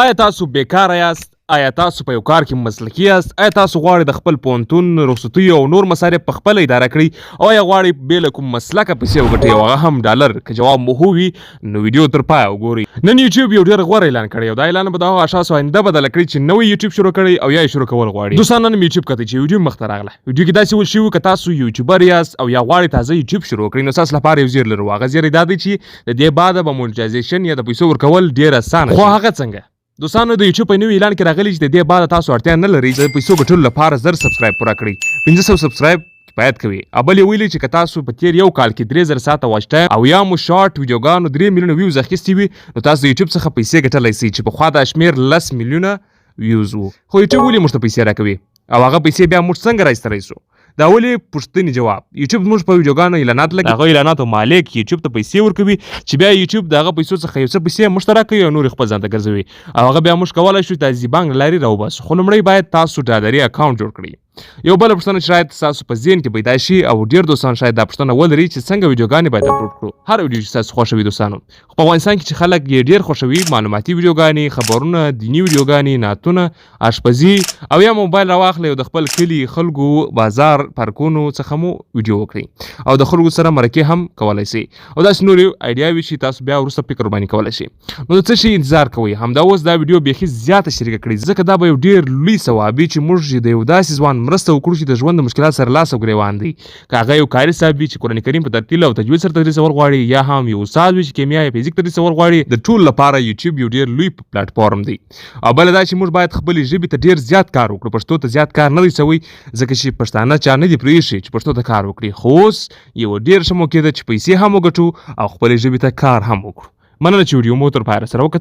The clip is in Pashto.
آیا تاسو بیکاره یاست؟ آیا تاسو په یو کار کې مسلکي یاست؟ آیا تاسو غواړئ د خپل پوهنتون رخصتیو او نور مصارف په خپله اداره کړئ او آیا غواړئ بې له کوم مسلکه پیسې وګټئ او هغه هم ډالر؟ که جواب مو هو وي نو ویډیو تر پایه وګورئ. نن یوټیوب یو ډېر غوره اعلان کړی او دا اعلان به د هغو اشخاصو آینده بدله کړي چې نوی یوټیوب شروع کړی او یا یې شروع کول غواړي. دوستان نن مې یوټیوب کتئ چې ویډیو مخ ته راغله. ویډیو کې داسې ویل شوي که تاسو یوټیوبر یاست او یا غواړئ تازه یوټیوب شروع کړئ نو ستاسو لپاره یو زیر لرو. هغه زیر دا دی چې د دې بعده به مونټایزیشن یا د پیسو ورکول ډېر اسانه شي. خو هغه څنګه؟ دوستانو د یوټیوب په نوي اعلان کې راغلی چې د دې بعده تاسو اړتیا نه لرئ د پیسو ګټلو لپاره 1000 سبسکرایب پوره کړئ. 500 سبسکرایب کفایت کوي. بل یې ویلي چې که تاسو په تیر یو کال کې 3000 ساعته واچ ټایم او یا مو شارټ ویډیوګانو 3 میلیونه ویوز اخیستي وي نو تاسو د یوټیوب څخه پیسې ګټلی سئ چې پخوا دا شمېر 10 میلیونه ویوز وو. خو یوټیوب ولې موږ ته پیسې راکوي او هغه پیسې بیا موږ څنګه راایستلی سو؟ دا ولې پوښتنې جواب. یوټیوب موږ په ویډیوګانو اعلانات لګوي، هغه اعلاناتو مالک یوټیوب ته پیسې ورکوي چې بیا یوټیوب د هغه پیسو څخه یو څه پیسې موږ ته راکوي او نور یې خپل ځان ته ګرځوي او هغه بیا موږ کولی شو د زی بانک له لارې راوباسو. خو لومړی باید تاسو ډالري اکاونټ جوړ کړئ. یو بله پوښتنه چې شاید ستاسو په ذهن کې پیدا شي او ډېر دوستان شاید دا پوښتنه ولري چې څنګه ویډیوګانې باید اپلوډ کړو. هر ویډیو چې تاسو خوښوي دوستانو، خو په افغانستان کې چې خلک یې ډېر خوښوي معلوماتي ویډیوګانې، خبرونه، دیني ویډیوګانې، نعتونه، اشپزي او یا موبایل راواخلئ او د خپل کلي خلکو بازار پارکونو څخه مو ویډیو وکړئ او د خلکو سره مرکې هم کولی شئ او داسې نورې ایډیاوې چې تاسو بیا وروسته فکر ورباندې کولی شئ. نو د څه شي انتظار کوئ؟ همدا اوس دا ویډیو بیخي زیاته شریکه کړئ ځکه دا به یو ډېر لوی ثواب وي چې موږ د یو داسې ځوان مرسته وکړو چې د ژوند د مشکلات سره لاس او ګریوان دی. که هغه یو کاري صاحب وي چې قرآن کریم په ترتیل او تجوید سره تدریسول غواړي یا هم یو استاد وي چې کیمیا یا فزیک تدریسول غواړي، د ټولو لپاره یوټیوب یو ډېر لوی پلیټفارم دی. او بله دا چې موږ باید خپلې ژبې ته ډېر زیات کار وکړو. پښتو ته زیات کار نه دی سوی ځکه چې پښتانه چا نه دي پرېښي چې پښتو ته کار وکړي. خو اوس یوه ډېره ښه موقع ده چې پیسې هم وګټو او خپلې ژبې ته کار هم وکړو. مننه چې ویډیو مو تر پایه راسره وکتل.